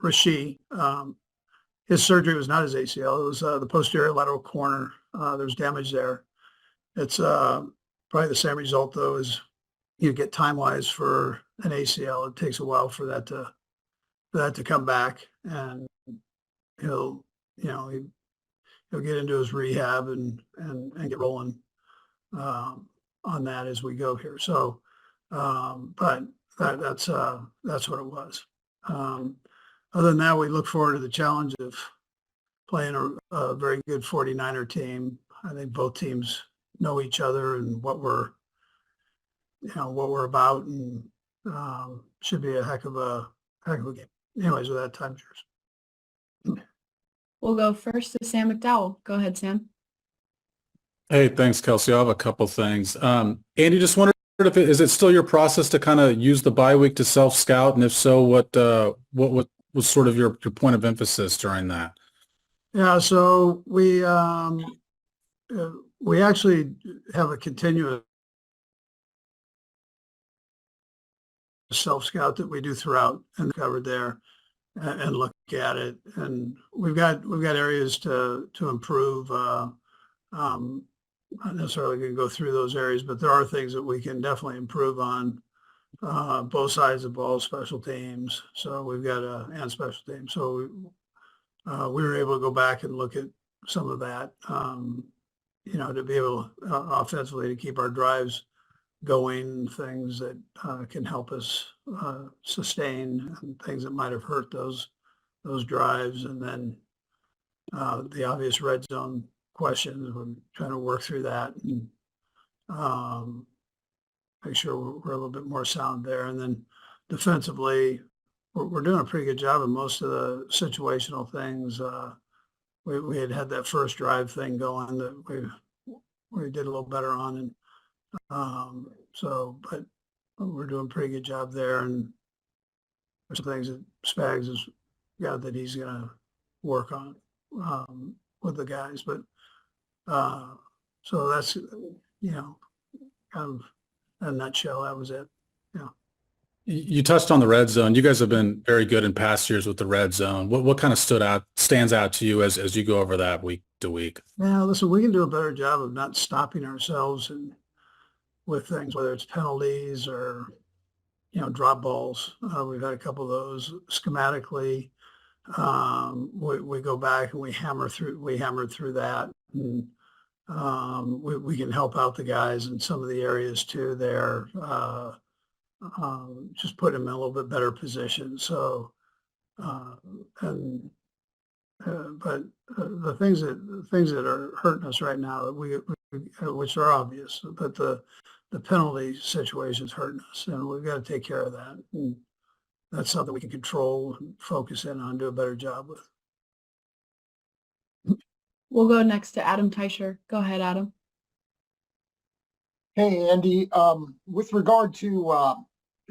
Rasheed. His surgery was not his ACL. It was the posterior lateral corner. There's damage there. It's probably the same result, though, as you get time-wise for an ACL. It takes a while for that to come back, and he'll get into his rehab and get rolling on that as we go here. So, but that's what it was. Other than that, we look forward to the challenge of playing a very good 49er team. I think both teams know each other and what we're about, and should be a heck of a game. Anyways, with that, time's yours. We'll go first to Sam McDowell. Go ahead, Sam. Hey, thanks, Kelce. I have a couple things. Andy, just wondered is it still your process to kind of use the bye week to self-scout, and if so, what was sort of your point of emphasis during that? Yeah, so we actually have a continuous self-scout that we do throughout and covered there and look at it. And we've got areas to improve. Not necessarily going to go through those areas, but there are things that we can definitely improve on both sides of the ball, special teams. So we've got and special teams. So we were able to go back and look at some of that, to be able offensively to keep our drives going, things that can help us sustain, and things that might have hurt those drives. And then the obvious red zone questions, we're trying to work through that and make sure we're a little bit more sound there. And then defensively, we're doing a pretty good job of most of the situational things. We had that first drive thing going that we did a little better on, and but we're doing a pretty good job there. And there's some things that Spags has got that he's going to work on with the guys. But so that's kind of in a nutshell, that was it. Yeah. You touched on the red zone. You guys have been very good in past years with the red zone. What kind of stands out to you as you go over that week to week? Yeah, listen, we can do a better job of not stopping ourselves and with things, whether it's penalties or drop balls. We've had a couple of those schematically. We go back and we hammered through that, and we can help out the guys in some of the areas too there. Just put them in a little bit better position. So, but the things that are hurting us right now, which are obvious, but the penalty situation is hurting us, and we've got to take care of that. And that's something we can control and focus in on, do a better job with. We'll go next to Adam Teicher. Go ahead, Adam. Hey, Andy. With regard to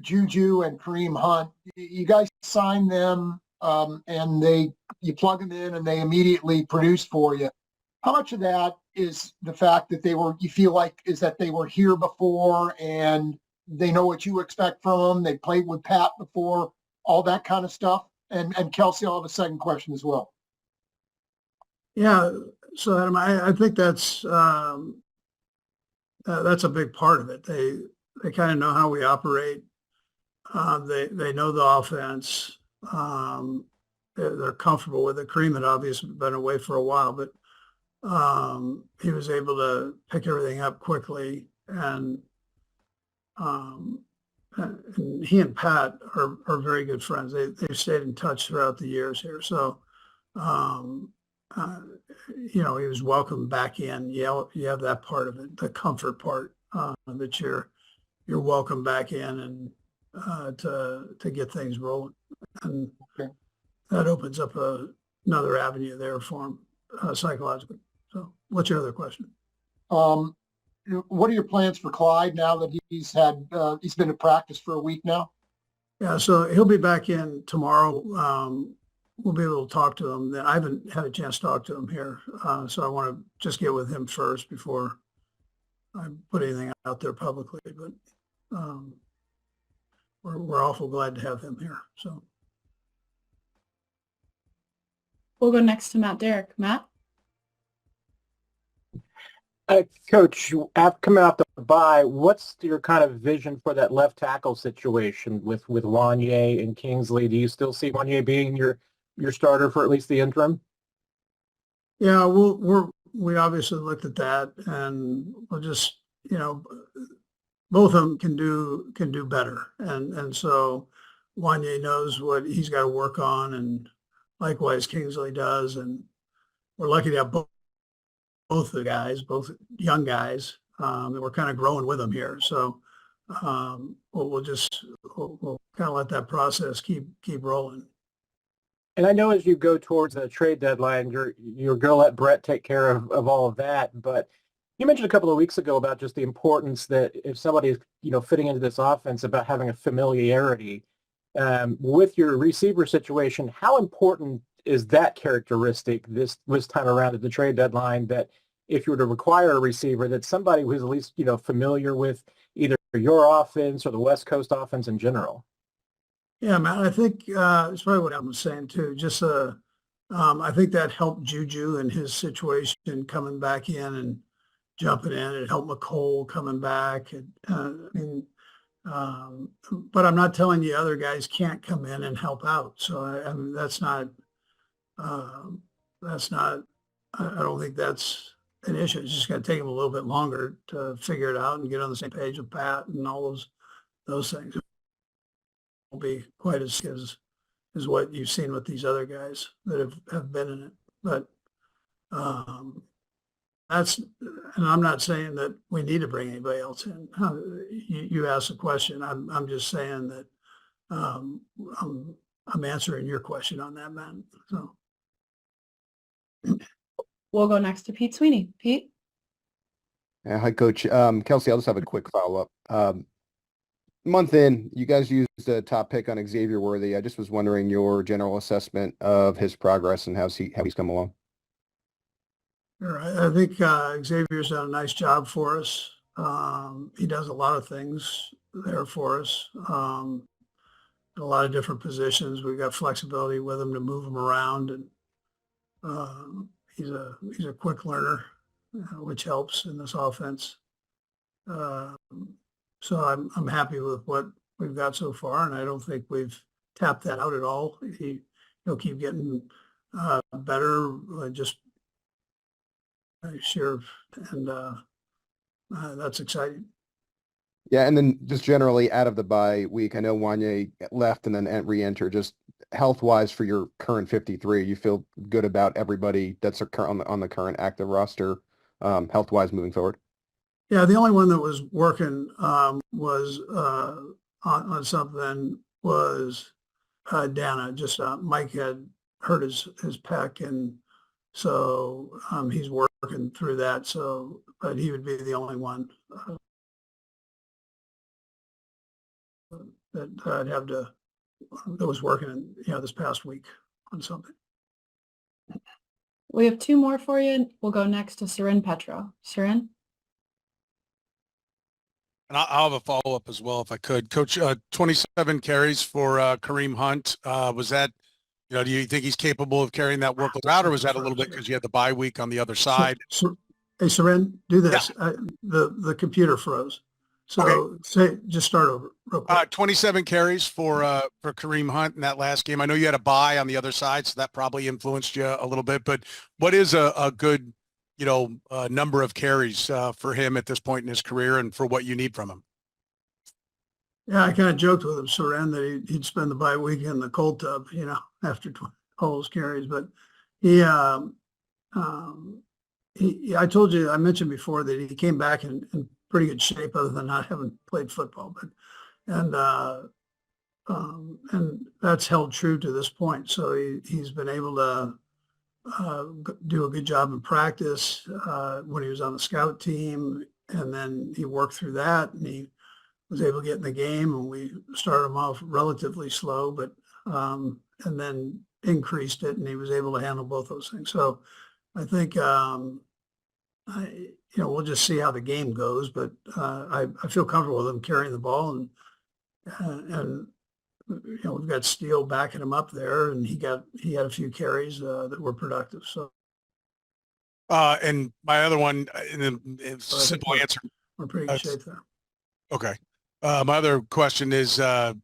Juju and Kareem Hunt, you guys signed them and you plug them in and they immediately produce for you. How much of that is the fact that they were here before and they know what you expect from them? They played with Pat before, all that kind of stuff. And Kelce, I'll have a second question as well. Yeah. So Adam, I think that's a big part of it. They kind of know how we operate. They know the offense. They're comfortable with it. Kareem had obviously been away for a while, but he was able to pick everything up quickly. And he and Pat are very good friends. They've stayed in touch throughout the years here. So, he was welcomed back in. You have that part of it, the comfort part, that you're welcome back in and to get things rolling. And okay. That opens up another avenue there for him psychologically. So what's your other question? What are your plans for Clyde now that he's been in practice for a week now? Yeah, so he'll be back in tomorrow. We'll be able to talk to him. I haven't had a chance to talk to him here, so I want to just get with him first before I put anything out there publicly. But we're awful glad to have him here. So We'll go next to Matt Derrick. Matt? Coach, coming off the bye, what's your kind of vision for that left tackle situation with Wanye and Kingsley? Do you still see Wanye being your starter for at least the interim? Yeah, we obviously looked at that, and we'll just, both of them can do better, and so Wanye knows what he's got to work on, and likewise Kingsley does, and we're lucky to have both the guys, both young guys, and we're kind of growing with them here. So we'll kind of let that process keep rolling. And I know as you go towards the trade deadline, you're going to let Brett take care of all of that. But you mentioned a couple of weeks ago about just the importance that if somebody is, fitting into this offense, about having a familiarity with your receiver situation. How important is that characteristic this time around at the trade deadline, that if you were to require a receiver, that somebody who's at least, familiar with either your offense or the West Coast offense in general? Yeah, man, I think it's probably what I was saying too. Just I think that helped Juju in his situation coming back in and jumping in. It helped McCole coming back. But I'm not telling you other guys can't come in and help out. So I mean, that's not. I don't think that's an issue. It's just going to take him a little bit longer to figure it out and get on the same page with Pat and all those things. Won't be quite as what you've seen with these other guys that have been in it. But and I'm not saying that we need to bring anybody else in. You asked a question. I'm just saying that I'm answering your question on that, man. So We'll go next to Pete Sweeney. Pete? Yeah, hi, Coach. Kelce, I'll just have a quick follow-up. Month in, you guys used a top pick on Xavier Worthy. I just was wondering your general assessment of his progress and how he's come along. Sure. I think Xavier's done a nice job for us. He does a lot of things there for us. A lot of different positions. We've got flexibility with him to move him around, and he's a quick learner, which helps in this offense. So I'm happy with what we've got so far, and I don't think we've tapped that out at all. He'll keep getting better, just sure, and that's exciting. Yeah, and then just generally out of the bye week, I know Wanye left and then re-entered. Just health-wise for your current 53, you feel good about everybody that's on the current active roster, health-wise moving forward? Yeah, the only one that was working was on something was Dana. Just Mike had hurt his pec, and so he's working through that. So, but he would be the only one that I'd have that was working, this past week on something. We have two more for you. We'll go next to Seren Petro. Seren? And I'll have a follow-up as well, if I could. Coach, 27 carries for Kareem Hunt. Was that, do you think he's capable of carrying that workload out, or was that a little bit because you had the bye week on the other side? Hey, Seren, do this. Yeah. The computer froze. So just start over real quick. 27 carries for Kareem Hunt in that last game. I know you had a bye on the other side, so that probably influenced you a little bit. But what is a good number of carries for him at this point in his career and for what you need from him? Yeah, I kind of joked with him, Seren, that he'd spend the bye week in the cold tub, after all those carries. But I told you, I mentioned before that he came back in pretty good shape, other than not having played football. But and that's held true to this point. So he's been able to do a good job in practice when he was on the scout team, and then he worked through that, and he was able to get in the game, and we started him off relatively slow, but and then increased it, and he was able to handle both those things. So I think we'll just see how the game goes, but I feel comfortable with him carrying the ball, and we've got Steele backing him up there, and he had a few carries that were productive. So And my other one, and then it's So I a think simple answer. we're in pretty good shape there. Okay. My other question is, the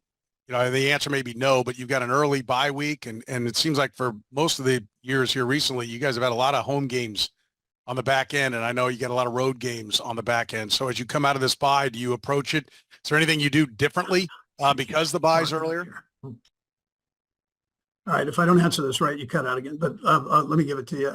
answer may be no, but you've got an early bye week, and it seems like for most of the years here recently, you guys have had a lot of home games on the back end, and I know you got a lot of road games on the back end. So as you come out of this bye, do you approach it? Is there anything you do differently because the bye's earlier? All right. If I don't answer this right, you cut out again, but let me give it to you.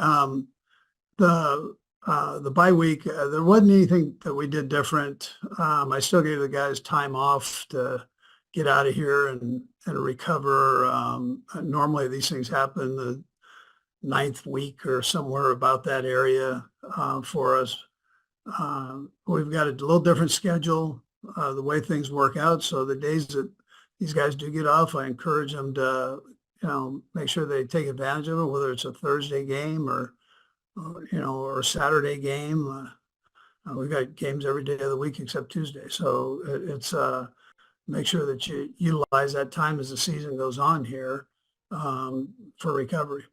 The bye week, there wasn't anything that we did different. I still gave the guys time off to get out of here and recover. Normally these things happen the 9th week or somewhere about that area for us. We've got a little different schedule, the way things work out. So the days that these guys do get off, I encourage them to, make sure they take advantage of it, whether it's a Thursday game or a Saturday game. We've got games every day of the week except Tuesday. So it's make sure that you utilize that time as the season goes on here for recovery.